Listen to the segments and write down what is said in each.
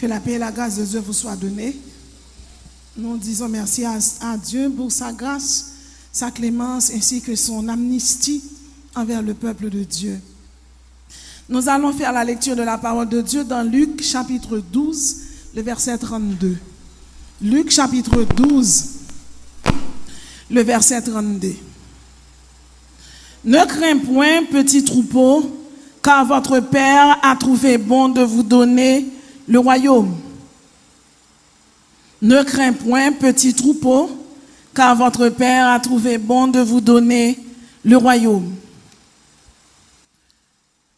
Que la paix et la grâce de Dieu vous soient données. Nous disons merci à Dieu pour sa grâce, sa clémence ainsi que son amnistie envers le peuple de Dieu. Nous allons faire la lecture de la parole de Dieu dans Luc chapitre 12, le verset 32. Luc chapitre 12, le verset 32. Ne crains point, petit troupeau, car votre Père a trouvé bon de vous donner le royaume. Ne crains point, petit troupeau, car votre Père a trouvé bon de vous donner le royaume.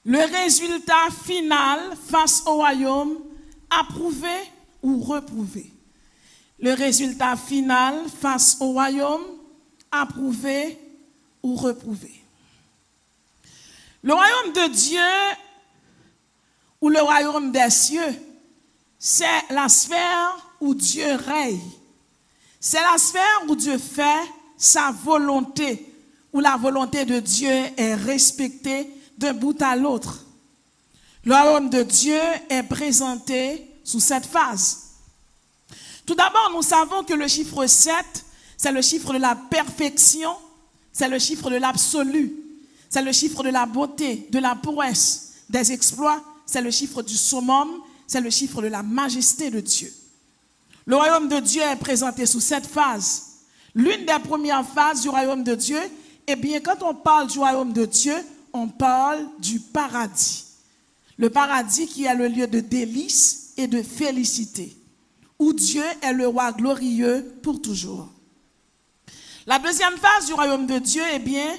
Le résultat final face au royaume, approuvé ou reprouvé. Le résultat final face au royaume, approuvé ou reprouvé. Le royaume de Dieu ou le royaume des cieux, c'est la sphère où Dieu règne. C'est la sphère où Dieu fait sa volonté, où la volonté de Dieu est respectée d'un bout à l'autre. Le royaume de Dieu est présenté sous cette phase. Tout d'abord, nous savons que le chiffre 7, c'est le chiffre de la perfection, c'est le chiffre de l'absolu, c'est le chiffre de la beauté, de la prouesse, des exploits, c'est le chiffre du summum, c'est le chiffre de la majesté de Dieu. Le royaume de Dieu est présenté sous cette phase. L'une des premières phases du royaume de Dieu, eh bien, quand on parle du royaume de Dieu, on parle du paradis. Le paradis qui est le lieu de délices et de félicité, où Dieu est le roi glorieux pour toujours. La deuxième phase du royaume de Dieu, eh bien,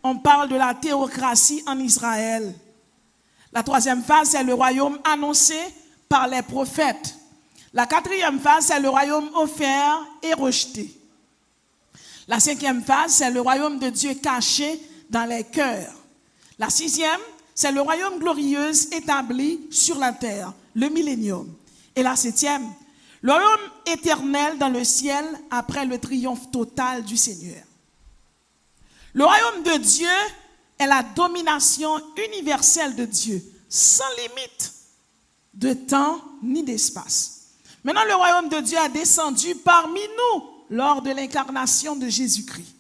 on parle de la théocratie en Israël. La troisième phase, c'est le royaume annoncé par les prophètes. La quatrième phase, c'est le royaume offert et rejeté. La cinquième phase, c'est le royaume de Dieu caché dans les cœurs. La sixième, c'est le royaume glorieux établi sur la terre, le millénium. Et la septième, le royaume éternel dans le ciel après le triomphe total du Seigneur. Le royaume de Dieu est la domination universelle de Dieu, sans limite de temps ni d'espace. Maintenant, le royaume de Dieu a descendu parmi nous lors de l'incarnation de Jésus-Christ.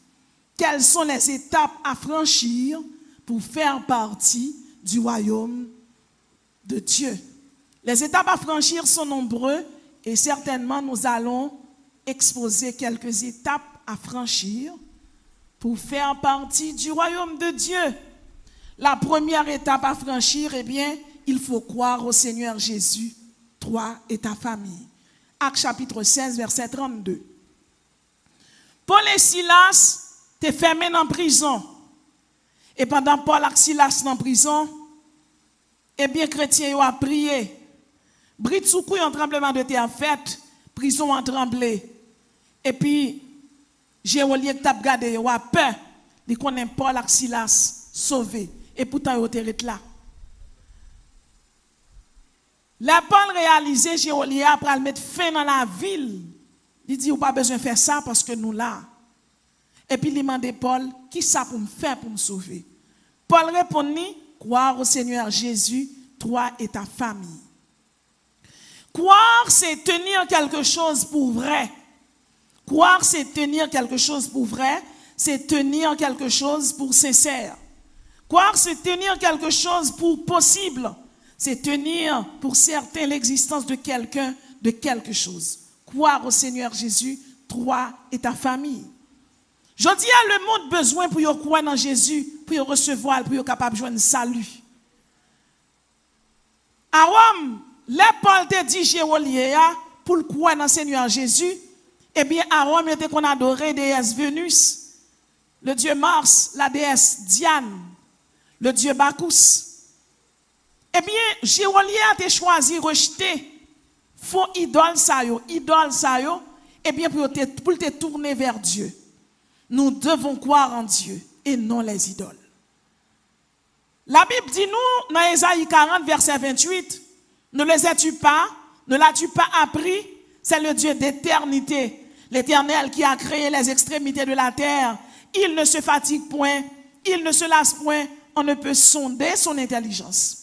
Quelles sont les étapes à franchir pour faire partie du royaume de Dieu? Les étapes à franchir sont nombreuses et certainement nous allons exposer quelques étapes à franchir pour faire partie du royaume de Dieu. La première étape à franchir, eh bien, il faut croire au Seigneur Jésus, toi et ta famille. Actes chapitre 16, verset 32. Paul et Silas étaient fermés en prison. Et pendant Paul et Silas en prison, eh bien, chrétiens ont prié. Britsoukou, un tremblement de terre fait, prison a tremblé. Et puis, j'ai oublié que tu as regardé, il a peur. Il connaît Paul et Silas sauvés. Et pourtant, il était là. La Paul réalisé, Géolie, après le mettre fin dans la ville. Il dit, vous n'avez pas besoin de faire ça parce que nous là. Et puis il demande Paul, qui ça pour me faire pour me sauver? Paul répondit, croire au Seigneur Jésus, toi et ta famille. Croire, c'est tenir quelque chose pour vrai. Croire, c'est tenir quelque chose pour vrai, c'est tenir quelque chose pour sincère. Croire, c'est tenir quelque chose pour possible. C'est tenir pour certains l'existence de quelqu'un, de quelque chose. Croire au Seigneur Jésus, toi et ta famille. Je dis à le monde besoin pour y croire dans Jésus, pour y recevoir, pour y être capable de joindre le salut. À Rome, les Paul te dit Géolier pour le croire dans le Seigneur Jésus. Eh bien, à Rome, il était qu'on adorait déesse Vénus, le dieu Mars, la déesse Diane, le dieu Bacchus. Eh bien, Géolier a été choisi, rejeté, faux idole ça yo, eh bien, pour te tourner vers Dieu. Nous devons croire en Dieu et non les idoles. La Bible dit nous, dans Ésaïe 40, verset 28, ne les as-tu pas, ne l'as-tu pas appris? C'est le Dieu d'éternité, l'Éternel qui a créé les extrémités de la terre. Il ne se fatigue point, il ne se lasse point, on ne peut sonder son intelligence.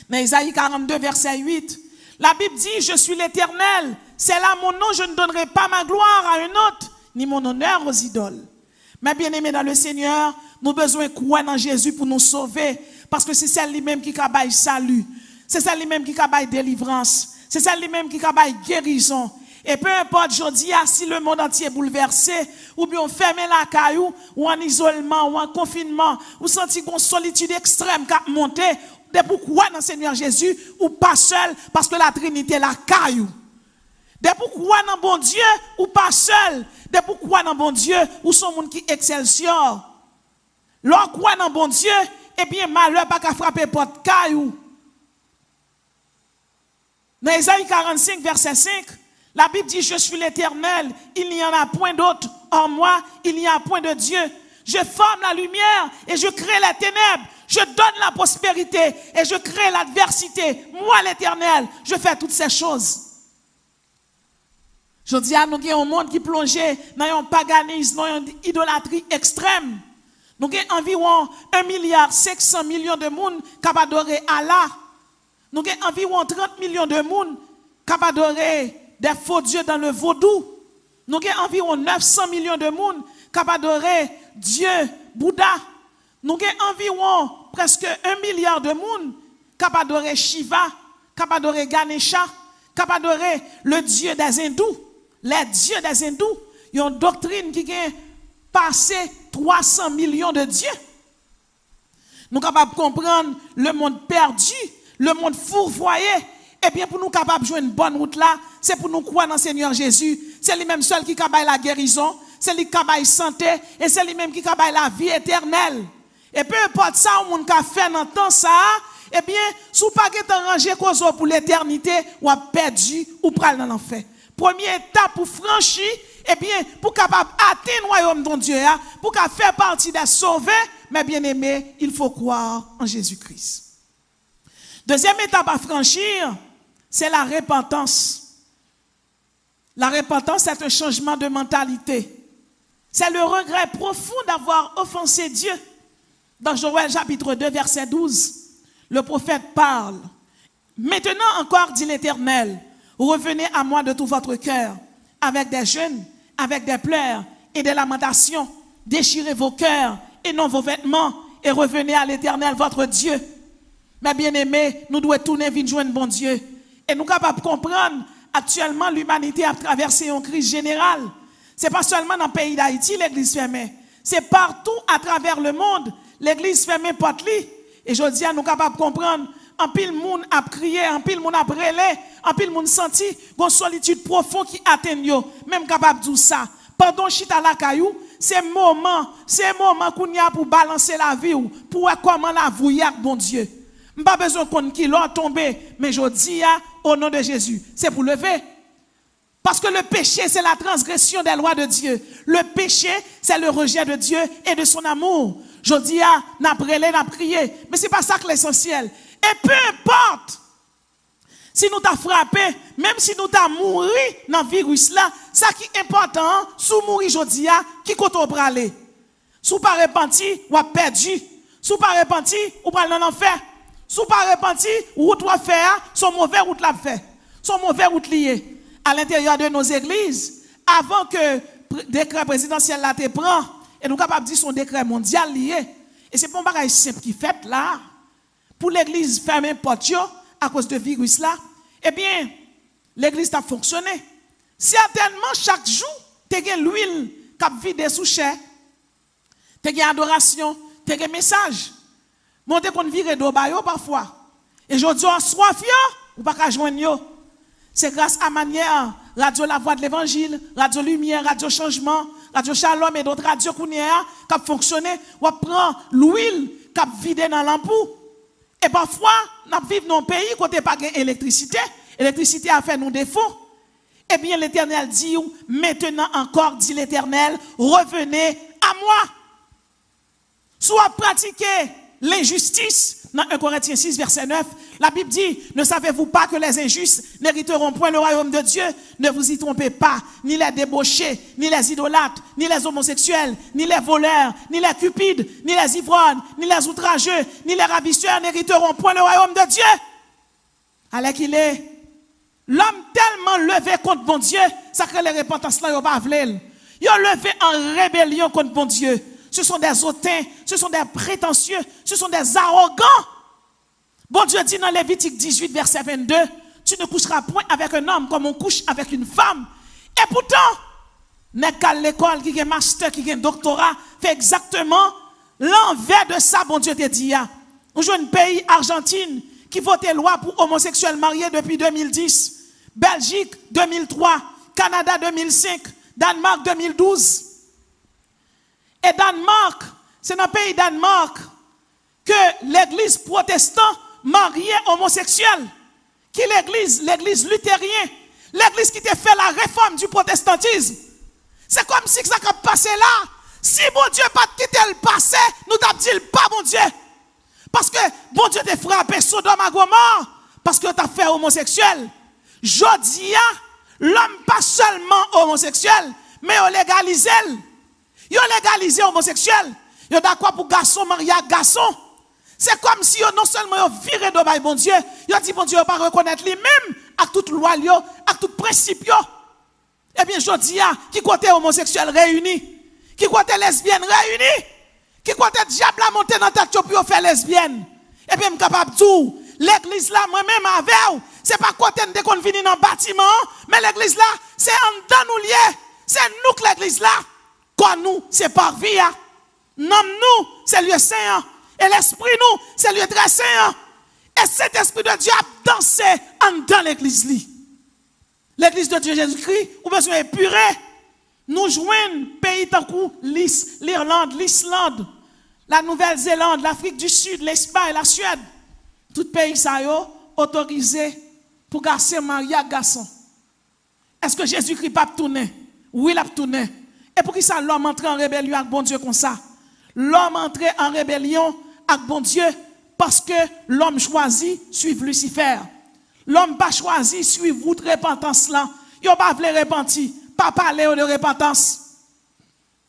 Dans Ésaïe 42, verset 8, La Bible dit, je suis l'Éternel. C'est là mon nom, je ne donnerai pas ma gloire à un autre, ni mon honneur aux idoles. Mais bien aimés dans le Seigneur, nous avons besoin de croire dans Jésus pour nous sauver. Parce que c'est celle lui-même qui a salut. C'est celle lui-même qui a délivrance. C'est celle lui-même qui a guérison. Et peu importe, je dis, si le monde entier est bouleversé, ou bien on ferme la caillou, ou en isolement, ou en confinement, ou senti une solitude extrême qui a monté, de pourquoi dans le Seigneur Jésus, ou pas seul, parce que la Trinité la caillou. De pourquoi dans bon Dieu, ou pas seul, de pourquoi dans bon Dieu, ou son monde qui excelsior. L'on croit dans bon Dieu, et bien malheur pas qu'à frapper porte caillou. Dans Isaïe 45, verset 5, la Bible dit, je suis l'Éternel, il n'y en a point d'autre en moi, il n'y a point de Dieu. Je forme la lumière et je crée les ténèbres. Je donne la prospérité et je crée l'adversité. Moi, l'Éternel, je fais toutes ces choses. Je dis à nous qu'il y a un monde qui plongeait dans un paganisme, dans une idolâtrie extrême. Nous avons environ 1,5 milliard de monde qui adorent Allah. Nous avons environ 30 millions de monde qui adorent des faux dieux dans le vaudou. Nous avons environ 900 millions de monde qui adorent Dieu, Bouddha. Nous avons environ presque 1 milliard de monde qui adorent Shiva, qui adorent Ganesha, qui adorent le Dieu des hindous. Les dieux des hindous, ils ont une doctrine qui a passé 300 millions de dieux. Nous sommes capables de comprendre le monde perdu, le monde fourvoyé. Et bien, pour nous capables de jouer une bonne route là, c'est pour nous croire dans le Seigneur Jésus. C'est lui-même seul qui a la guérison, c'est lui qui a la santé, et c'est lui-même qui a la vie éternelle. Et peu importe ça, on a fait dans le temps ça, eh bien, si vous n'avez pas rangé pour l'éternité, ou a perdu, ou pral dans l'enfer. Première étape pour franchir, eh bien, pour capable atteindre le royaume de Dieu, pour faire partie des sauvés, mais bien aimé, il faut croire en Jésus-Christ. Deuxième étape à franchir, c'est la repentance. La repentance, c'est un changement de mentalité. C'est le regret profond d'avoir offensé Dieu. Dans Joël chapitre 2, verset 12, le prophète parle. Maintenant encore, dit l'Éternel, revenez à moi de tout votre cœur, avec des jeûnes, avec des pleurs et des lamentations. Déchirez vos cœurs et non vos vêtements, et revenez à l'Éternel, votre Dieu. Mais bien aimés, nous devons tourner vers joindre bon Dieu. Et nous sommes capables de comprendre, actuellement, l'humanité a traversé une crise générale. Ce n'est pas seulement dans le pays d'Haïti, l'église fermée. C'est partout à travers le monde, l'église fermée porte li. Et je dis à nous sommes capables de comprendre, en pile monde a crié, en pile monde a brûlé, en pile monde senti une solitude profonde qui atteint yo, même capable de dire ça. Pendant chita la caillou, c'est moment qu'on y a pour balancer la vie ou pour voir comment la vouille bon Dieu. Pas besoin qu'on qui l'ont tombé, mais je dis au nom de Jésus, c'est pour lever. Parce que le péché, c'est la transgression des lois de Dieu. Le péché, c'est le rejet de Dieu et de son amour. Je dis n'a brûlé, n'a prié, mais c'est pas ça que l'essentiel. Et peu importe si nous t'as frappé, même si nous t'as mouru dans le virus là, ça qui est important, sous mourir jodi qui compte au bralé. Sous pas repenti ou a perdu. Sous pas repenti ou pral dans l'enfer. Sous pas repenti ou doit faire son mauvais route l'a fait. Son mauvais route lié à l'intérieur de nos églises avant que le décret présidentiel là te prend et nous capable dire son décret mondial lié. Et c'est pas un bagage simple qui fait là. Pour l'église fermer porte à cause de virus là, eh bien, l'église a fonctionné. Certainement, chaque jour, tu as l'huile qui a vidé sous chair, tu as adoration, tu as message. Monte qu'on vire d'eau parfois. Et je dis, soif ou pas qu'à joindre. C'est grâce à manière, Radio La Voix de l'Évangile, Radio Lumière, Radio Changement, Radio Shalom et d'autres radios qui ont fonctionné, ou prend l'huile qui a vidé dans l'ampoule. Et parfois, nous vivons dans un pays où il n'y a pas d'électricité. L'électricité a fait nos défauts. Eh bien, l'Éternel dit, maintenant encore, dit l'Éternel, revenez à moi. Soit pratiquer l'injustice. Dans 1 Corinthiens 6, verset 9, la Bible dit, ne savez-vous pas que les injustes n'hériteront point le royaume de Dieu? Ne vous y trompez pas, ni les débauchés, ni les idolâtres, ni les homosexuels, ni les voleurs, ni les cupides, ni les ivrognes, ni les outrageux, ni les ravisseurs n'hériteront point le royaume de Dieu. Alors qu'il est, L'homme tellement levé contre bon Dieu, ça que les repentances là, ils pas voulu. Ils ont levé en rébellion contre bon Dieu. Ce sont des hautains, ce sont des prétentieux, ce sont des arrogants. Bon Dieu dit dans Lévitique 18, verset 22, tu ne coucheras point avec un homme comme on couche avec une femme. Et pourtant, n'est qu'à l'école qui a un master, qui a un doctorat, fait exactement l'envers de ça, bon Dieu te dit. On joue un pays, Argentine, qui vote loi pour homosexuels mariés depuis 2010. Belgique 2003, Canada 2005, Danemark 2012. Et Danemark, c'est dans le pays Danemark que l'église protestante mariée homosexuelle, qui l'église luthérienne, l'église qui t'a fait la réforme du protestantisme. C'est comme si ça a passé là. Si bon Dieu pas quitté le passé, nous t'avons dit pas bon Dieu. Parce que bon Dieu t'a frappé Sodome et Gomorrhe, parce que t'as fait homosexuel. Jodia, l'homme pas seulement homosexuel, mais il légalisé. Il légalisé homosexuel. Il d'accord pour garçon marié à garçon. C'est comme si non seulement il viré de bon Dieu, il dit bon Dieu pas reconnaître lui-même à toute loi, à tout principe. Eh bien, Jodia, qui côté homosexuel réuni, qui côté lesbienne réuni, qui côté diable a monté dans ta tête pour faire lesbienne. Et puis, je suis capable de dire, l'église là, moi-même avec, c'est pas côté de qu'on vient dans le bâtiment, mais l'église là, c'est en dedans nous lié. C'est nous que l'église là, quoi nous, c'est par vie. Nom nous, c'est lieu saint. Et l'esprit nous, c'est lieu très saint. Et cet esprit de Dieu a dansé en dedans l'église là. L'église de Dieu Jésus-Christ, ou besoin épurer. Nous joignons pays tant que l'Irlande, l'Islande, la Nouvelle-Zélande, l'Afrique du Sud, l'Espagne, la Suède. Tout pays ça yo autorisé pour garçon marié à garçon. Est-ce que Jésus-Christ pas tourner? Oui, il a tourné. Et pour qui ça l'homme entre en rébellion avec bon Dieu comme ça? L'homme entre en rébellion avec bon Dieu parce que l'homme choisit suivre Lucifer. L'homme pas choisi suivre votre repentance là. Yo pas vle repentir, pas parler de repentance.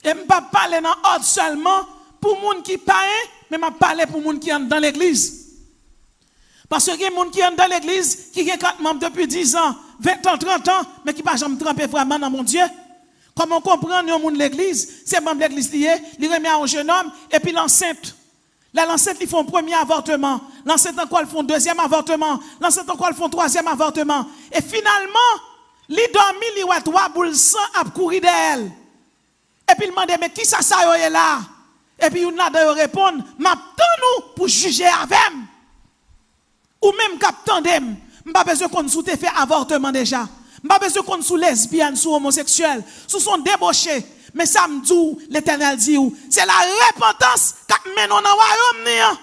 Et pas parler dans ordre seulement pour moun qui païen, mais m'a parler pour moun qui entre dans l'église. Parce que y a moun qui entre dans l'église qui a 4 membres depuis 10 ans, 20 ans, 30 ans, mais qui pas jamais trempé vraiment dans mon Dieu. Comment comprendre yon moun l'église, c'est membre de l'église lié, il remet à un jeune homme et puis l'enceinte. L'enceinte, ils font un premier avortement. L'enceinte encore, ils font un deuxième avortement. L'enceinte encore, ils font un troisième avortement. Et finalement, ils dorment, ils ont 3 boules sang à courir d'elle. Et puis ils demandent, mais qui ça est là? Et puis ils répondent, m'attends-nous pour juger avec. Ou même qu'attendem, m'pas besoin qu'on nous fait avortement déjà. M'pas besoin qu'on nous lesbienne, sous homosexuel, sous son débauché. Mais ça me dit, l'Éternel dit, c'est la repentance qui mène dans le royaume.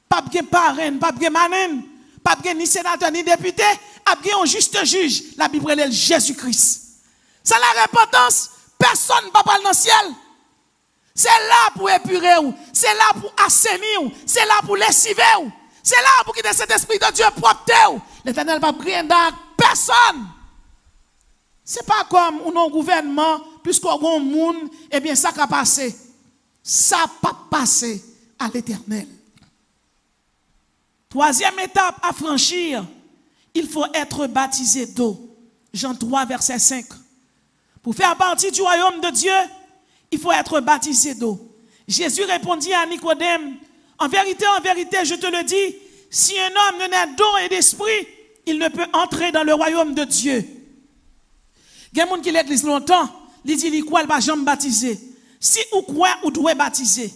Pas de parrain, pas de manène, pas de ni sénateur, ni député, pas de un juste juge. La Bible est Jésus-Christ. C'est la repentance. Personne ne va pas dans le ciel. C'est là pour épurer, c'est là pour assainir, c'est là pour lessiver, c'est là pour quitter cet esprit de Dieu propre. L'Éternel va prier dans personne. C'est pas comme un gouvernement, puisqu'on a un monde, eh bien, ça va passer. Ça n'a pas passé à l'Éternel. Troisième étape à franchir, il faut être baptisé d'eau. Jean 3, verset 5. Pour faire partie du royaume de Dieu, il faut être baptisé d'eau. Jésus répondit à Nicodème, en vérité, je te le dis, si un homme ne naît d'eau et d'esprit, il ne peut entrer dans le royaume de Dieu. Il y a des gens qui l'église longtemps, ils disent qu'il ne va jamais baptiser. Si ou quoi, ou doit baptiser.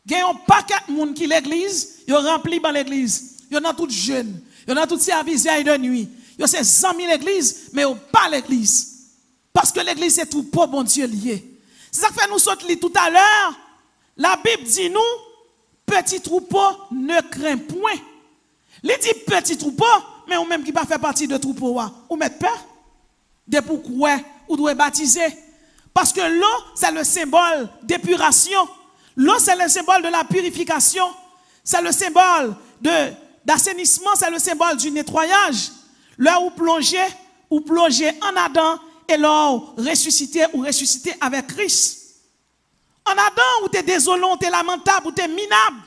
Il y a un paquet de gens qui l'église, ils rempli dans l'église. Ils sont tous jeunes, ils sont tous services de nuit. Ils sont 100 000 églises, mais ils pas l'église. Parce que l'église c'est tout pour bon Dieu lié. C'est ça que fait nous sortir tout à l'heure. La Bible dit nous, petit troupeau ne craint point. Il dit petit troupeau, mais ou même qui pas fait partie de troupeau, ou mettre peur. De pourquoi ou doit baptiser. Parce que l'eau, c'est le symbole d'épuration. L'eau, c'est le symbole de la purification. C'est le symbole d'assainissement, c'est le symbole du nettoyage. Là où plonger en Adam, et là où ressusciter avec Christ. En Adam, où tu es désolant, tu es lamentable, où tu es minable.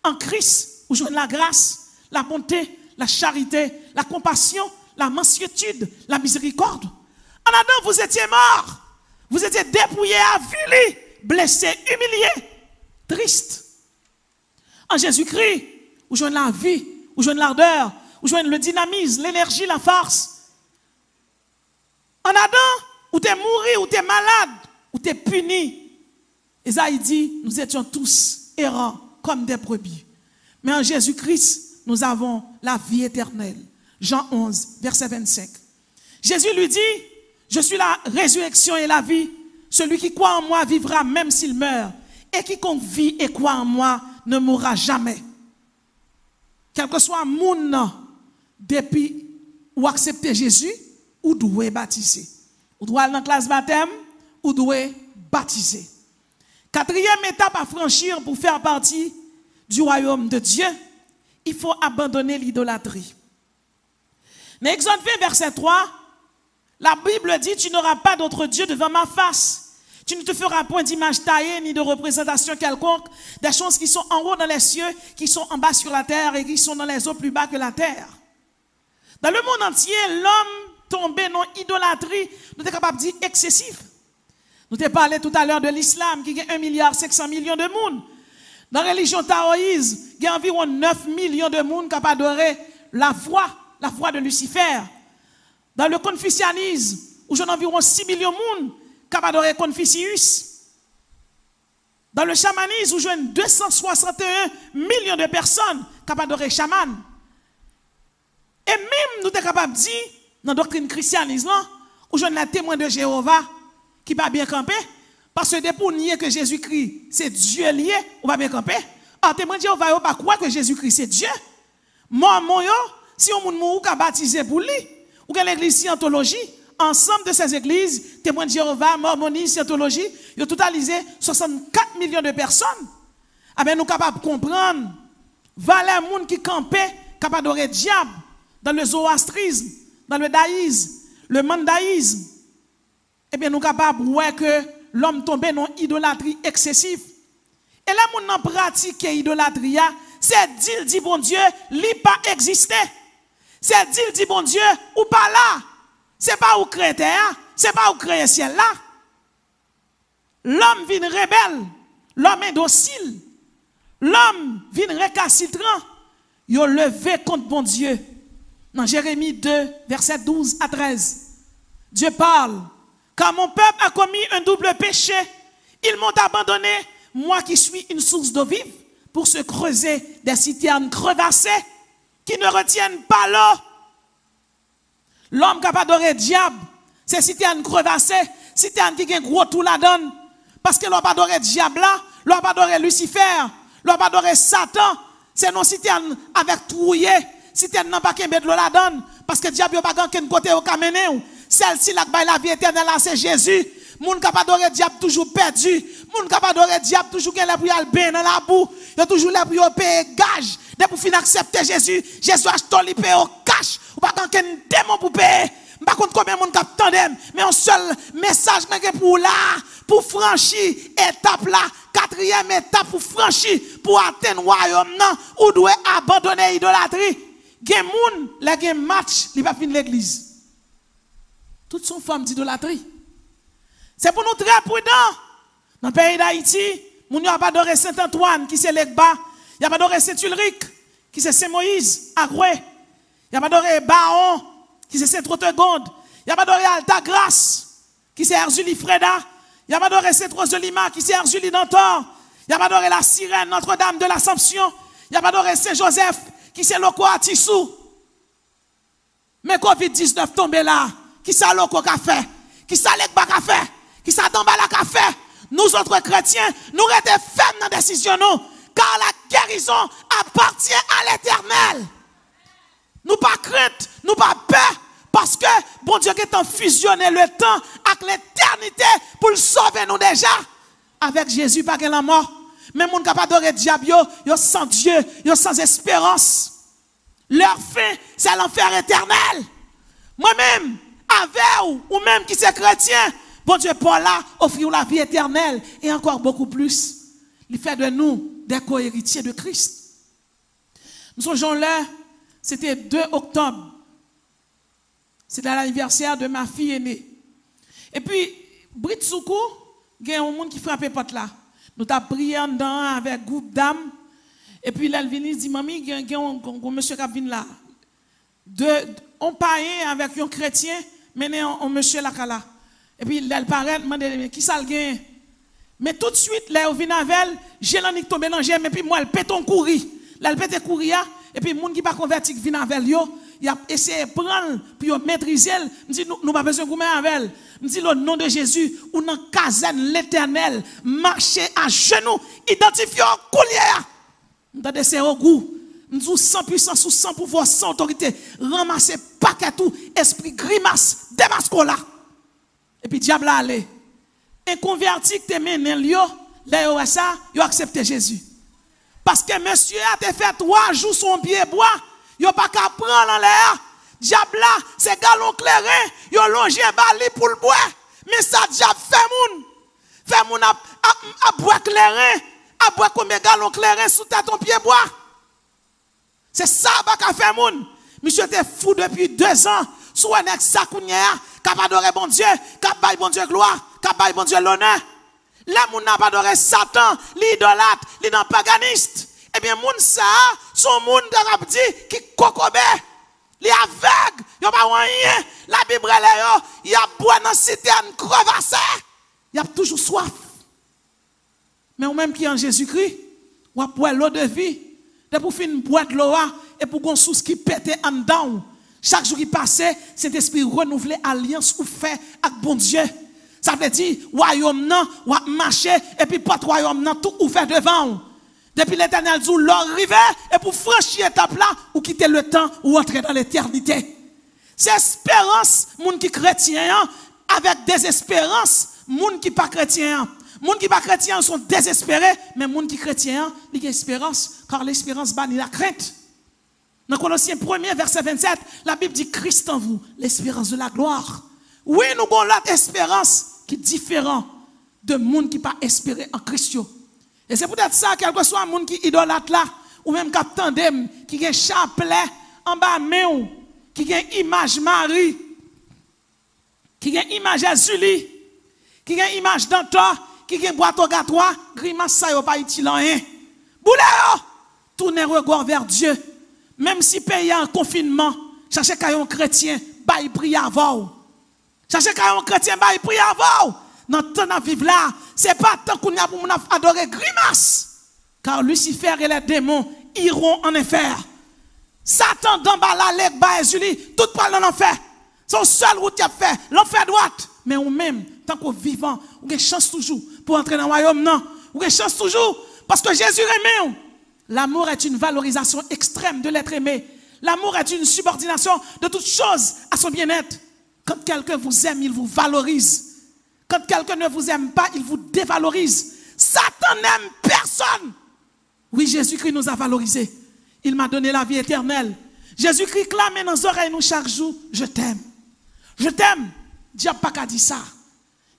En Christ, où je la grâce, la bonté, la charité, la compassion, la mansuétude, la miséricorde. En Adam, vous étiez morts. Vous étiez dépouillés, avilis, blessés, humiliés, tristes. En Jésus-Christ, vous joignez la vie, vous joignez l'ardeur, vous joignez le dynamisme, l'énergie, la force. En Adam, où tu es mouru, où tu es malade, où tu es puni. Esaïe dit, nous étions tous errants comme des brebis. Mais en Jésus-Christ, nous avons la vie éternelle. Jean 11, verset 25. Jésus lui dit, je suis la résurrection et la vie. Celui qui croit en moi vivra même s'il meurt. Et quiconque vit et croit en moi ne mourra jamais. Quel que soit mon depuis ou accepter Jésus, ou doit baptiser. Ou doit aller dans la classe baptême, ou doit baptiser. Quatrième étape à franchir pour faire partie du royaume de Dieu, il faut abandonner l'idolâtrie. Dans Exode 20, verset 3, la Bible dit, tu n'auras pas d'autre Dieu devant ma face. Tu ne te feras point d'image taillée ni de représentation quelconque des choses qui sont en haut dans les cieux, qui sont en bas sur la terre et qui sont dans les eaux plus bas que la terre. Dans le monde entier, l'homme tombé dans l'idolâtrie, nous sommes capables de dire excessif. Nous avons parlé tout à l'heure de l'islam qui a 1,5 milliard de monde. Dans la religion taoïste, il y a environ 9 millions de monde capables d'adorer la voix de Lucifer. Dans le confucianisme, où j'en ai environ 6 millions de monde capables d'adorer Confucius. Dans le chamanisme, où j'ai 261 millions de personnes capables d'adorer chaman. Et même nous sommes capables de dire, dans la doctrine christianisme, où j'ai un témoin de Jéhovah qui va bien camper, parce que pour nier que Jésus-Christ c'est Dieu lié, on va bien camper. Un témoin de Jéhovah, on va croire que Jésus-Christ c'est Dieu. Moi, si on m'a baptisé pour lui, ou que l'église scientologie, ensemble de ces églises, témoins de Jéhovah, mormonisme, scientologie, ils ont totalisé 64 millions de personnes. Ah ben, nous sommes capables de comprendre, valeur monde qui campait, capable d'adorer diable, dans le zoroastrisme, dans le daïsme, le mandaïsme. Eh bien, nous sommes capables de voir que l'homme tombé dans l'idolâtrie excessive. Et là, nous avons pratiqué l'idolâtrie, c'est dit bon Dieu, lui pas existé. C'est dit bon Dieu, ou pas là. C'est pas où créer terre, c'est pas où créer ciel là. L'homme vient rebelle, l'homme est docile, l'homme vient récalcitrant. Il a levé contre bon Dieu. Dans Jérémie 2, verset 12 à 13, Dieu parle. Car mon peuple a commis un double péché, ils m'ont abandonné, moi qui suis une source d'eau vive, pour se creuser des citernes crevassées qui ne retiennent pas l'eau. L'homme capable d'adorer diable, c'est citernes crevassées, citernes qui ont gros tout la donne. Parce que l'homme pas adorer diable là, l'homme pas adorer Lucifer, l'homme pas adorer Satan, c'est non citernes avec trouillé, citernes n'a pas qu'un de l'eau la donne. Parce que diable n'a pas qu'un côté au camené. Celle-ci, la vie éternelle, c'est Jésus. Moun capable d'adorer diable toujours perdu. Moun capable d'adorer diable toujours qui est là pour y aller bien dans la boue. Il est toujours là pour y payer gage. Dès pour finir accepter Jésus, Jésus a acheté payer au cash. Ou pas qu'un démon pour payer. Par contre, combien de monde cap tandem, mais un seul message pour là, pour franchir étape là, quatrième étape pour franchir, pour atteindre le royaume, ou doit abandonner l'idolâtrie. Gen moun, la gen match, il va finir l'église. Toutes sont formes d'idolâtrie. C'est pour nous très prudents. Dans le pays d'Haïti, nous n'avons pas adoré Saint-Antoine, qui c'est l'Egba. Il n'y a pas adoré Saint-Ulrich, qui c'est Saint-Moïse, Agoué. Il n'y a pas adoré Baon, qui c'est Saint-Trotegonde. Il n'y a pas adoré Altagrace, qui c'est Erzuli Freda. Il n'y a pas adoré Saint-Roselima, qui c'est Erzuli Dantor. Il n'y a pas adoré la Sirène, Notre-Dame de l'Assomption. Il n'y a pas adoré Saint-Joseph, qui c'est Loko Atissou. Mais Covid-19 tombé là. Qui ça Loko qu'a fait? Qui ça l'Egba qu'a fait? Qui ça Dambala qu'a fait? Nous autres chrétiens, nous restons fermes dans la décision, nous, car la guérison appartient à l'Éternel. Nous pas crainte, nous pas peur, parce que bon Dieu est en fusionné le temps avec l'éternité pour le sauver nous déjà. Avec Jésus, pas que la mort. Mais mon capable d'adorer diable, yo sans Dieu, yo sans espérance. Leur fin, c'est l'enfer éternel. Moi-même, avec ou même qui c'est chrétien, bon Dieu pour là offrir la vie éternelle et encore beaucoup plus. Il fait de nous des co-héritiers de Christ. Nous songeons là, c'était 2 octobre C'était l'anniversaire de ma fille aînée. Et puis, Brit Soukou, il y a un monde qui frappait porte là. Nous avons prié en dedans avec un groupe d'âmes. Et puis, là, elle vient dit, Mami, il y a un monsieur qui vient là. On païen avec un chrétien, mais un monsieur là. Et puis, elle paraît, demande, qui ça le gagne? Mais tout de suite, là, elle vient avec elle, j'ai l'anique tombé dans le et puis moi, elle pète un courir. Là, elle pète courir, et puis, les gens qui ne sont pas convertis viennent avec elle, il a essayé de prendre, puis de maîtriser elle. Je dis, nous pas besoin de goumer avec elle. Je dis, le nom de Jésus, ou dans la caserne l'éternel, marchez à genoux, identifiez un coulier. Nous avons des goût. Nous avons sans puissance, sans pouvoir, sans autorité. Ramasser paquet tout, esprit grimace, démasco là. Et puis, diable a allé. Un converti qui te mène là, il a accepté Jésus. Parce que monsieur a fait 3 jours son pied bois. Yo pas qu'à prendre en l'air. Diable là, c'est galon clairin, yo longé bali pour le boire. Mais ça diable fait moun à boire clairin, à boire combien galon clairin sous ton pied bois. C'est ça qu'à fait moun. Monsieur était fou depuis 2 ans. Sous un ex sakounia, capable d'adorer bon Dieu, capable bon Dieu gloire, capable bon Dieu l'honneur. Là moun n'a pas adoré Satan, l'idolâtre, l'ident paganiste. Eh bien, moun ça, son moun d'arabe dit qui kokobé, li aveugle, yon pas rien. La Bible là, il y a bois dans citerne crevassé, il y a toujours soif. Mais ou même qui en Jésus-Christ, ou a boire l'eau de vie, de pour finir boire de l'eau et pour qu'on source qui pète en dedans. Chaque jour qui passe, cet esprit renouvelé alliance ou fait avec bon Dieu. Ça veut dire royaume non, ou marcher et puis pas royaume non tout ouvert devant. Depuis l'Éternel dit, l'or arrivé, et pour franchir l'étape là, ou quitter le temps, ou entrer dans l'éternité. C'est espérance, moun qui chrétien, avec désespérance, moun qui pas chrétien. Moun qui pas chrétien sont désespérés, mais moun qui chrétien, il y a espérance, car l'espérance bannit la crainte. Dans Colossiens 1er, verset 27, la Bible dit, Christ en vous, l'espérance de la gloire. Oui, nous avons l'espérance qui est différente de moun qui pas espéré en Christ. Et c'est peut-être ça, quel que soit un monde qui idolâtre là, ou même qui tandem, qui a un chapelet en bas main, qui a une image Marie, qui a une image Julie, qui a une image d'Antoine, qui a une boîte au gâteau, grimace ça n'a pas utile rien. Boulez, tournez regard vers Dieu. Même si pays en confinement, cherchez qu'un chrétien, bail prier avant. Cherchez qu'un chrétien, bail prier avant. Dans le temps de vivre là, ce n'est pas tant qu'on a pour adorer grimace. Car Lucifer et les démons iront en enfer. Satan d'en bas là, les bas et Julie, tout parle dans l'enfer. Son seul route qui a fait, l'enfer droite. Mais ou même, tant qu'on vivant, on a une chance toujours pour entrer dans le royaume, non. On a une chance toujours parce que Jésus aimé. L'amour est une valorisation extrême de l'être aimé. L'amour est une subordination de toute chose à son bien-être. Quand quelqu'un vous aime, il vous valorise. Quand quelqu'un ne vous aime pas, il vous dévalorise. Satan n'aime personne. Oui, Jésus-Christ nous a valorisés. Il m'a donné la vie éternelle. Jésus-Christ clame dans nos oreilles nous chaque jour, je t'aime. Je t'aime. Diable pas qu'à dire ça.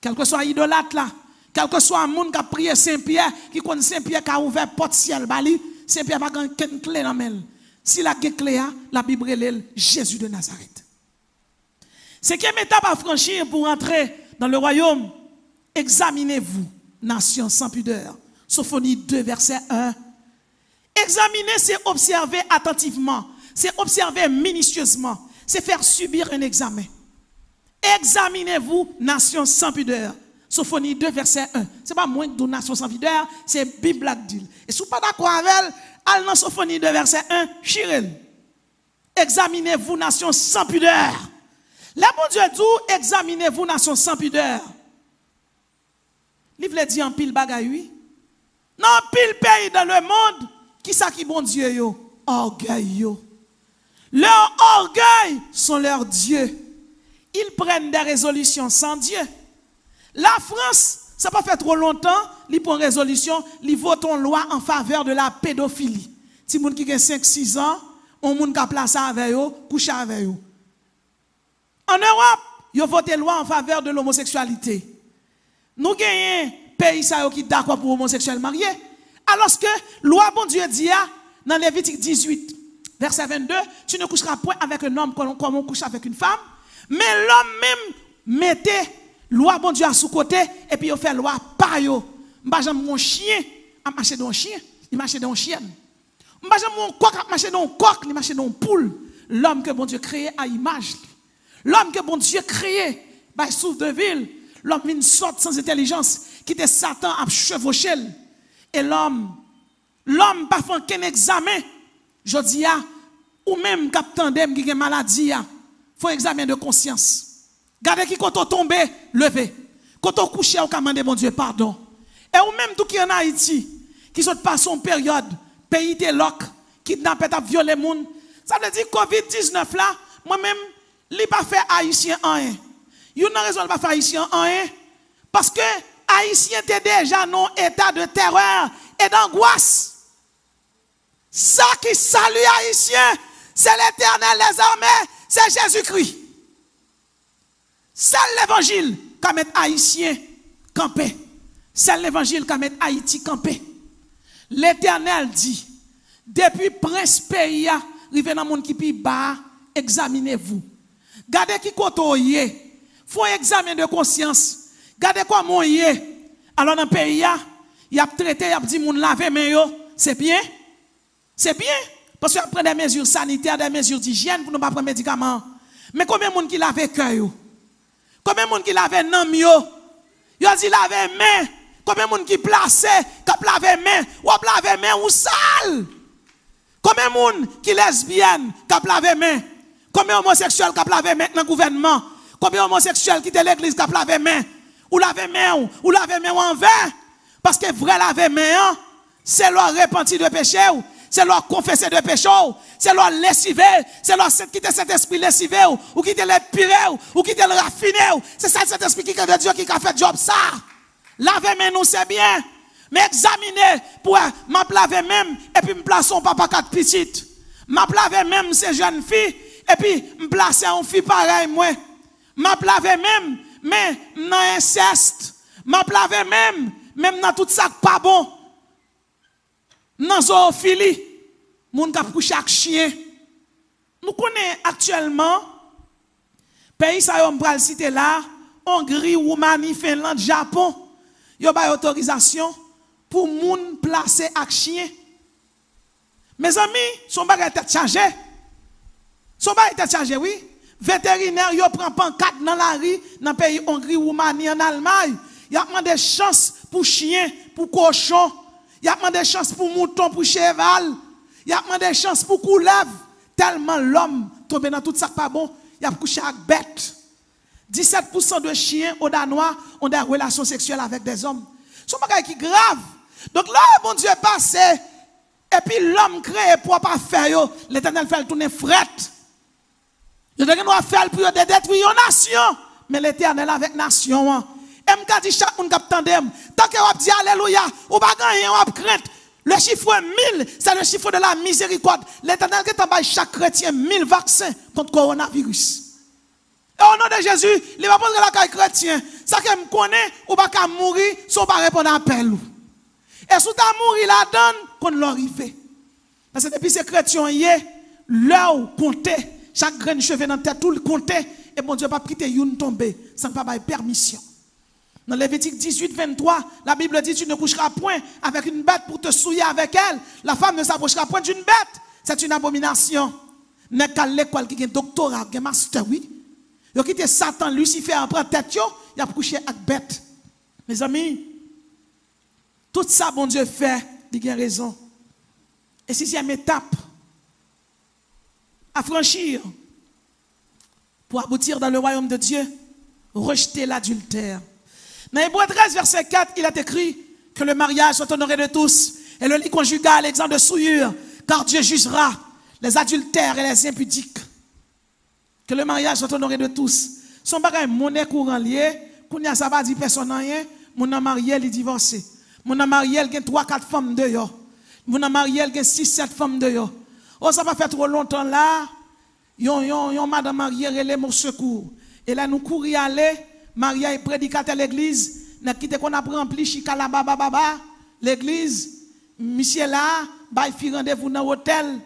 Quel que soit idolâtre là, quel que soit un monde qui a prié Saint-Pierre, qui connaît Saint-Pierre qui a ouvert porte ciel bali, Saint-Pierre n'a pas qu'une clé dans la main. Si la clé a, la Bible est Jésus de Nazareth. Cinquième étape à franchir pour entrer dans le royaume, examinez-vous, nation sans pudeur. Sophonie 2, verset 1. Examiner, c'est observer attentivement, c'est observer minutieusement, c'est faire subir un examen. Examinez-vous, nation sans pudeur. Sophonie 2, verset 1. Ce n'est pas moins que nation sans pudeur, c'est Bible qui dit. Et si vous n'êtes pas d'accord avec elle, allez dans Sophonie 2, verset 1, chirel. Examinez-vous, nation sans pudeur. Le bon Dieu dit, examinez-vous, nation sans pudeur. Livre dit en pile bagaille. Non, pile pays dans le monde, qui ça qui bon Dieu yo? Orgueil yo. Leur orgueil sont leurs dieux. Ils prennent des résolutions sans Dieu. La France, ça n'a pas fait trop longtemps, ils prennent résolution, ils votent une loi en faveur de la pédophilie. Si moun qui a 5-6 ans, on moun qui a placé avec eux, couché avec eux. En Europe, ils ont voté loi en faveur de l'homosexualité. Nous gagnons pays qui sont d'accord pour homosexuels mariés. Alors que loi bon Dieu dit dans Lévitique 18, verset 22, tu ne coucheras point avec un homme comme on couche avec une femme. Mais l'homme même mettait loi bon Dieu à sous côté et puis il fait loi pas yo. M'pa jamais mon chien a marché dans un chien, il marche dans une chienne. M'pa jamais mon coq a marché dans un coq, il marche dans une poule. L'homme que bon Dieu créé à image. L'homme que bon Dieu créé par souffle de ville, l'homme vient sorte sans intelligence, qui était Satan à chevaucher. Et l'homme pas fait aucun examen. Je dis ou même captain d'em qui a une maladie, faut examen de conscience. Gardez qui quand on tombe, levez. Quand on couche, on demande mon Dieu pardon. Et ou même tout qui en Haïti, qui sont pas son période, pays de loc, kidnappé, violé les gens. Ça veut dire Covid-19 là, moi-même, il n'a pas fait haïtien en un. Il y a une raison de pas faire haïtien en un. Parce que haïtien était déjà dans un état de terreur et d'angoisse. Ça qui salue haïtien, c'est l'Éternel des armées, c'est Jésus-Christ. C'est l'évangile qui met haïtien campé. C'est l'évangile qui met Haïti campé. L'Éternel dit, depuis prince pays, arrivé dans le monde qui pi bas, examinez-vous. Gardez qui koto yé. Faut examen de conscience. Gardez comment yé. Alors dans le pays, il a traité, il a dit moun laver main yo, c'est bien. C'est bien parce qu'il prend des mesures sanitaires, des mesures d'hygiène pour ne pas prendre médicaments. Mais combien de monde qui lave cœur yo? Combien de monde qui lave nam yo? Yo dit laver main. Combien de monde qui place, qui lave main, ou lave main ou sale? Combien de monde qui lesbienne, qui lave main? Combien homosexuels qui lave main dans le gouvernement? Combien homosexuels qui étaient l'église qui lave main? Ou lave main en vain? Parce que vrai lave main, c'est leur repentir de péché, c'est leur confesser de péché, c'est leur lessiver, c'est leur quitter cet esprit lessivé, ou quitter le pire, ou quitter le raffiné. C'est ça cet esprit qui est de Dieu qui a fait job ça. Laver main nous c'est bien, mais examiner pour m'a laver même et puis me placer son papa quatre petites. M'a laver même ces jeunes filles et puis me placer une fille pareil moi. M'a laver même mais dans inceste. M'a laver même dans tout ça pas bon. Dans zoophilie, moun k'ap couche ak chien. Nous connaissons actuellement pays ça yo m'pral citer là, Hongrie, Roumanie, Finlande, Japon. Yo ba autorisation pour moun placer ak chien. Mes amis, son bagay tête chargé. Son bagay tête chargé, oui. Vétérinaire yo prend pancarte dans la rue dans pays Hongrie, Roumanie, en Allemagne. Y a demandé chance pour chien, pour cochon. Y a demandé chance pour mouton, pour cheval. Y a demandé chance pour couleuvre. Tellement l'homme tombe dans tout ça pas bon, y a couché avec bête. 17% de chiens au Danois ont des relations sexuelles avec des hommes. C'est un bagage qui est grave. Donc là, bon Dieu est passé. Et puis l'homme créé pour pas faire, l'Éternel fait le tourner fret. Il doit faire pour détruire une nation. Mais l'Éternel avec nation. Et je dis chaque monde qui tandem. Tant que vous dit alléluia, ou pas gagner, ou crainte. Le chiffre 1000, c'est le chiffre de la miséricorde. L'Éternel qui t'envoie chaque chrétien 1000 vaccins contre le coronavirus. Et au nom de Jésus, il va prendre la caille chrétien. Ça que me connaît, ou pas qu'à mourir, si on pas répondre à l'appel. Et si tu as mouru là-dedans, qu'on l'arrive. Parce que depuis ces chrétiens, l'heure comptait, chaque grain de cheveux dans la tête, tout le comptait, et bon Dieu pas quitter une tomber, sans pas avoir permission. Dans Lévitique 18, 23, la Bible dit, tu ne coucheras point avec une bête pour te souiller avec elle. La femme ne s'approchera point d'une bête. C'est une abomination. N'est qu'à l'école qui a un doctorat, qui a un master, oui. Yo quitté Satan, Lucifer, en prend tête, il a couché avec bête. Mes amis, tout ça, bon Dieu fait, il a raison. Et sixième étape, à franchir pour aboutir dans le royaume de Dieu, rejeter l'adultère. Dans Hébreux 13, verset 4, il est écrit que le mariage soit honoré de tous et le lit conjugal exempt de souillure, car Dieu jugera les adultères et les impudiques. Que le mariage soit honoré de tous. Son bagage monnaie courant lié, qu'on y a ça va dire personne rien, mon marié il divorcé. Mon marié il a 3-4 femmes de yo. Mon marié il a 6-7 femmes de yo. Oh ça va faire trop longtemps là. Yon madame mariée relève mon secours. Et là nous courir aller, Maria est prédicateur à l'église, n'a quitté qu'on a rempli chika la baba l'église, monsieur là, bah il fait rendez-vous dans l'hôtel.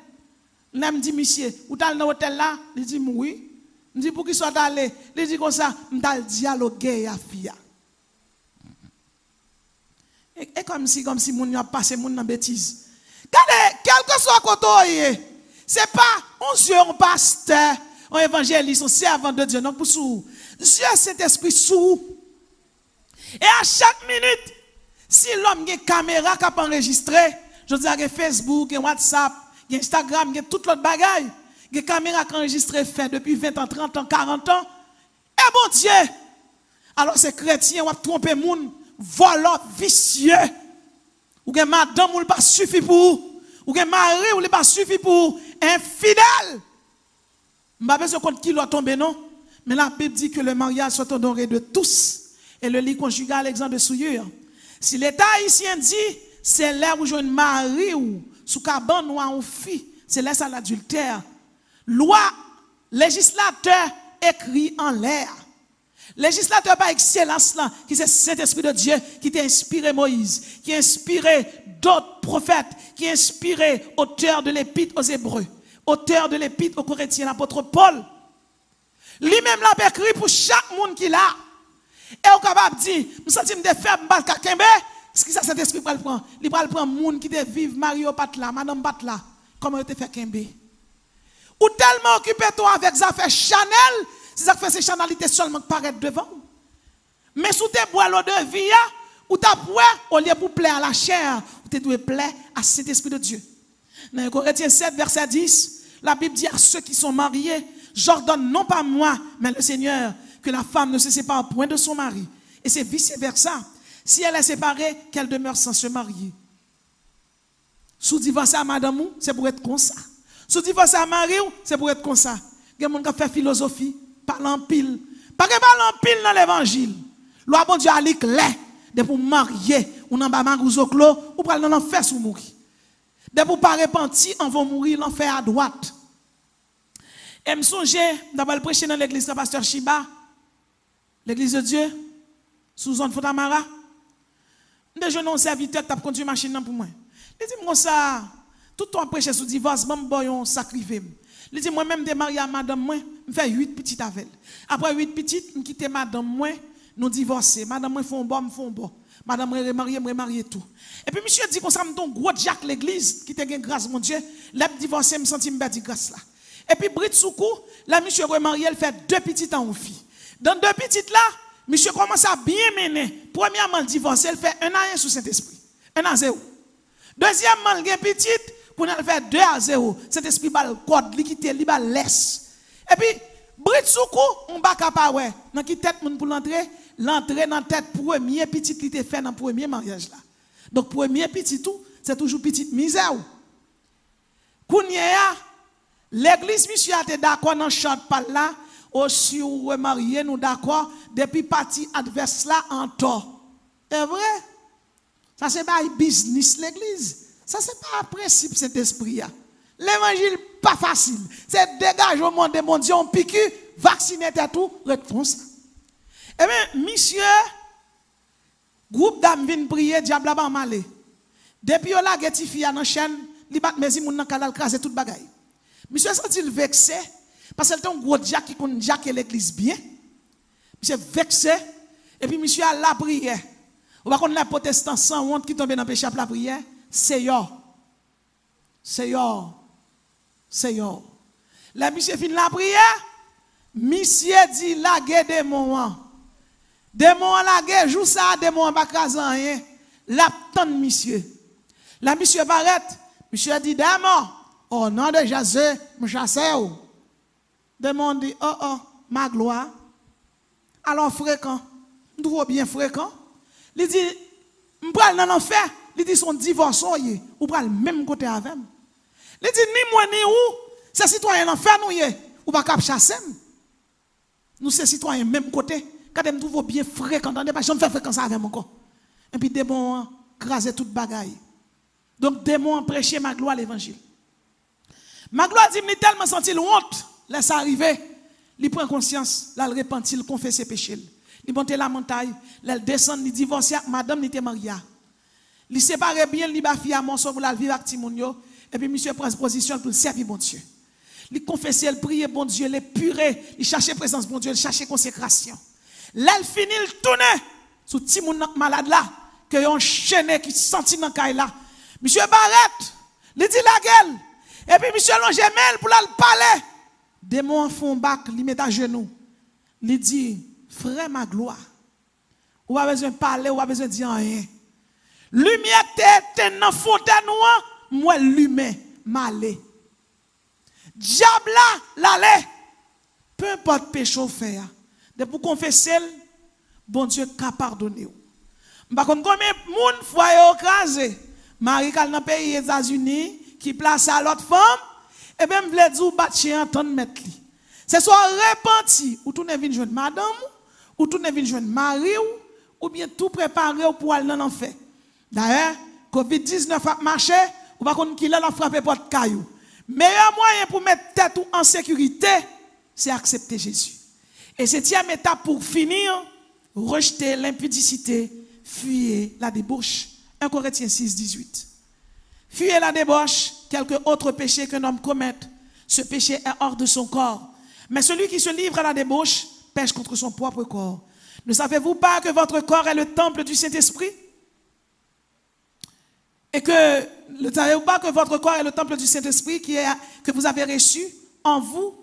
Là me dit monsieur, où t'as dans l'hôtel là? Il dit oui. Je dis pour qu'il soit allé, il dit comme ça, je vais dialoguer avec fille. Et comme si moun a passé moun dans bêtise. Regardez, quel que soit côté, c'est pas un Dieu, un pasteur, un évangéliste, un servant de Dieu, non pour sous. Dieu, cet esprit sous. Et à chaque minute, si l'homme a une caméra qui a enregistré, je dis à Facebook, WhatsApp, Instagram, toute l'autre bagaille, une caméra qui a enregistré fait depuis 20 ans, 30 ans, 40 ans, et bon Dieu, alors ces chrétiens ont trompé moun, volant vicieux, ou que madame ou pas suffit pour, ou que mari ou pas suffit pour, infidèle. Je ne sais pas si compte qui doit tomber, non? Mais la Bible dit que le mariage soit honoré de tous. Et le lit conjugal, exemple de souillure. Si l'État haïtien dit, c'est là où je un mari ou sous cabane ou un fille, c'est là ça l'adultère. Loi, législateur écrit en l'air. Législateur par excellence là, qui c'est Saint-Esprit de Dieu qui t'a inspiré Moïse, qui a inspiré d'autres prophètes, qui a inspiré auteur de l'épître aux Hébreux, auteur de l'épître aux Corinthiens, l'apôtre Paul. Lui-même l'a écrit pour chaque monde qui l'a. Et au capable de dire, je sens que je faire un kembe, ce qui ça Saint-Esprit va le prendre. Il va le prendre monde qui te vive Mario Patla, Madame Patla, comment il te fait kembe. Ou tellement occupé toi avec ça fait Chanel, si ça fait ces chanalités seulement paraître devant. Mais sous tes bois l'eau de vie, ou ta bois au lieu pour plaire à la chair, ou tu dois plaire à cet esprit de Dieu. Dans Corinthiens 7 verset 10, la Bible dit à ceux qui sont mariés, j'ordonne non pas moi, mais le Seigneur, que la femme ne se sépare point de son mari. Et c'est vice-versa. Si elle est séparée, qu'elle demeure sans se marier. Sous divorce à madame, c'est pour être comme ça. Sous divorce à mari, c'est pour être comme ça. Il y a des gens qui font philosophie, parlent en pile. Pas que parlent en pile dans l'évangile. Loi bon Dieu a dit clair. De pour marier, ou dans bas ou clos, ou pour aller dans l'enfer sous mourir. De pour pas repentir, on va mourir l'enfer à droite. Et me songe, d'abord le prêcher dans l'église de pasteur Chiba, l'église de Dieu, sous zone Fotamara. Déjà non serviteur qui a conduit machine pour moi. Il dit moi ça, tout le temps prêcher sous divorce, même boyon sacrifié. Il dit moi même de marier à madame moi, me fait 8 petites avec. Après 8 petites, me quitter madame moi, nous divorcer. Madame moi font bon, me font bon. Madame moi remarier tout. Et puis monsieur dit qu'on ça me ton gros Jacques l'église qui te gagne grâce mon Dieu, l'a divorcé me senti me perdre grâce là. Et puis Brit Soukou, là monsieur remarié, elle fait 2 petites en fille. Dans 2 petites là, monsieur commence à bien mener. Premièrement, le divorce, elle fait 1 an sous Saint-Esprit. 1 an 0. Deuxièmement, le petite, pour elle faire 2 à 0. Saint-Esprit va le code, l'équité, il va laisse. Et puis, Brit Soukou, on va capable, dans qui tête pour l'entrer dans tête premier petite qui était fait dans le premier mariage là. Donc, premier petit tout, c'est toujours petite misère. Kounya, l'église, monsieur, a été d'accord dans le chant par là. Aussi, ou remarier, nous d'accord, depuis partie adverse là en tort. C'est vrai? Ça, c'est pas un business, l'église. Ça, c'est pas un principe, cet esprit. L'évangile, pas facile. C'est dégagement de mon Dieu, on pique, vacciner tout, réponse. Eh bien, monsieur, groupe d'âmes viennent prier, diable là-bas malé. Depuis là, Getifi a dans chaîne, li bat mezi moun nan kanal krasé toute bagaille. Monsieur senti le vexé parce que c'est un gros diacre qui connaît Jacques l'église bien. Monsieur vexé et puis monsieur a la prière. On va connaître les protestants sans honte qui tombent dans le péché à la prière, c'est yo. C'est yo. C'est yo. La monsieur fin la prière, monsieur dit la guerre démon. Démon la guerre joue ça démon pas craser rien. La tante monsieur. La monsieur barrette, monsieur dit démon, au nom de Jésus, me chasser ou. Démon dit oh ma gloire. Alors fréquent, nous bien fréquent. Il dit m'pral dans l'enfer, il dit son divorce ou pral même côté avec. Il dit ni moi ni ou, c'est citoyen l'enfer nous y ou pas cap chasser. Nous c'est citoyen même côté. Quand me trouve bien fréquent, on pas jamais faire fréquence avec encore. Et puis démon craser toute bagaille. Donc démon prêcher ma gloire l'évangile. Ma gloire dit me tellement senti honte, laisse arriver, il prend conscience, là il repentit, il confesse ses péchés. Il monte la montagne, il descend, il divorce avec madame, il était marié. Il sépare bien, il va faire mon son pour la vivre avec Timonio et puis monsieur prend position pour servir mon Dieu. il confessait, il priait, bon Dieu, il puré, il cherchait présence, bon Dieu, il cherchait consécration. Là, il finit, il tournait sous petit moun malade là, que yon enchaîné qui senti dans caille là. Monsieur Barrette, il dit la gueule. Et puis monsieur Longemel pour le parler. Démon font bac, il met à genoux. Il dit, frère ma gloire. Ou pas besoin de parler, ou pas besoin de dire rien. Lumière t'es dans fontaine moi lumière malé. Diable là, l'allait. Peu importe péché ou faire. De pour confesser, bon Dieu qu'a pardonné. Par contre, combien de monde foyer écrasé, Marie dans le pays des États-Unis, qui place à l'autre femme, et bien, vous voulez dire, battre en temps de mettre lui. C'est soit repenti, ou tout n'est venu joindre madame, ou tout n'est venu joindre mari, ou bien tout préparé pour aller dans l'enfer. D'ailleurs, COVID-19 a marché, ou pas qu'on qu'il a frappé porte caillou. Meilleur moyen pour mettre tête en sécurité, c'est accepter Jésus. Et septième étape pour finir, rejeter l'impudicité, fuyez la débauche. 1 Corinthiens 6, 18. Fuyez la débauche, quelque autre péché qu'un homme commette. Ce péché est hors de son corps. Mais celui qui se livre à la débauche pêche contre son propre corps. Ne savez-vous pas que votre corps est le temple du Saint-Esprit? Et que ne savez-vous pas que votre corps est le temple du Saint-Esprit que vous avez reçu en vous,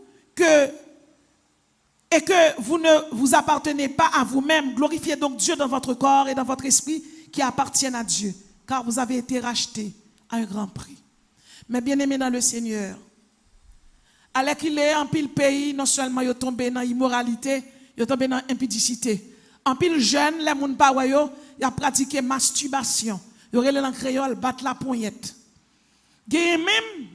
et que vous ne vous appartenez pas à vous-même. Glorifiez donc Dieu dans votre corps et dans votre esprit qui appartiennent à Dieu, car vous avez été rachetés à un grand prix. Mais bien aimés dans le Seigneur, alors qu'il est en pile pays, non seulement il est tombé dans l'immoralité, il est tombé dans l'impudicité. En pile jeune, les gens pas il a pratiqué masturbation. Il aurait le créole battre la poignette. Il y a même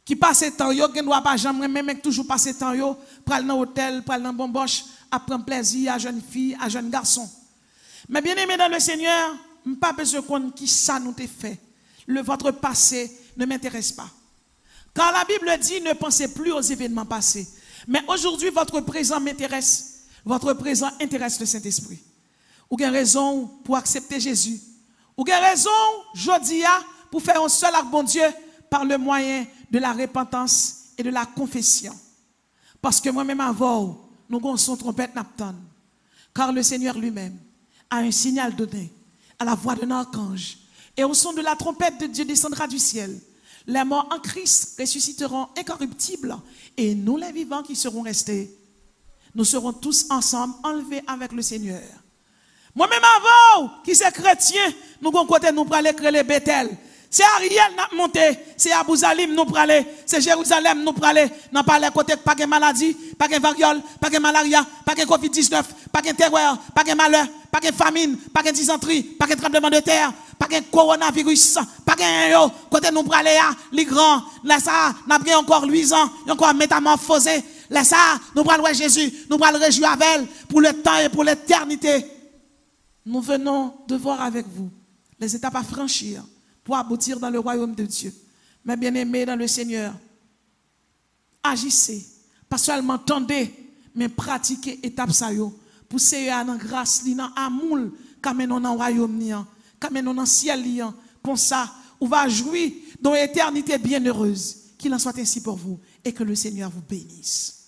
qui passe temps yo, qui ne doit pas jamais même toujours passer temps yo, pral dans hôtel, pral dans bomboche, à prendre plaisir à jeune fille, à jeune garçon. Mais bien aimé dans le Seigneur, pas besoin qu'on qui ça nous t'ait fait. Votre passé ne m'intéresse pas. Car la Bible dit ne pensez plus aux événements passés. Mais aujourd'hui, votre présent m'intéresse. Votre présent intéresse le Saint-Esprit. Ou avez raison pour accepter Jésus. Ou avez raison, aujourd'hui, pour faire un seul acte bon Dieu par le moyen de la repentance et de la confession. Parce que moi-même avant, nous avons son trompette n'attend. Car le Seigneur lui-même a un signal donné à la voix d'un archange. Et au son de la trompette de Dieu descendra du ciel. Les morts en Christ ressusciteront incorruptibles. Et nous, les vivants qui seront restés, nous serons tous ensemble enlevés avec le Seigneur. Moi-même avant, qui c'est chrétien, nous avons côté nous pour aller créer les Bethel. C'est Ariel n'a monté, c'est Abouzalim nous pour aller, c'est Jérusalem nous pour aller, n'a pas les côtés pas de maladie, pas de variole, pas de malaria, pas de COVID-19, pas de terreur, pas de malheur, pas de famine, pas de dysenterie, pas de tremblement de terre, pas de coronavirus, pas de yo, côté nous pour aller à les grands, là ça, n'a bien encore luisant, encore métamorphosé, là ça, nous pour aller Jésus, nous pour aller réjouir avec elle pour le temps et pour l'éternité. Nous venons de voir avec vous les étapes à franchir pour aboutir dans le royaume de Dieu. Mais bien aimés dans le Seigneur, agissez, pas seulement tendez, mais pratiquez étape ça yo, pour se dans grâce, dans amour, comme nous dans le royaume, comme nous dans le ciel, comme ça, on va jouir dans l'éternité bienheureuse. Qu'il en soit ainsi pour vous et que le Seigneur vous bénisse.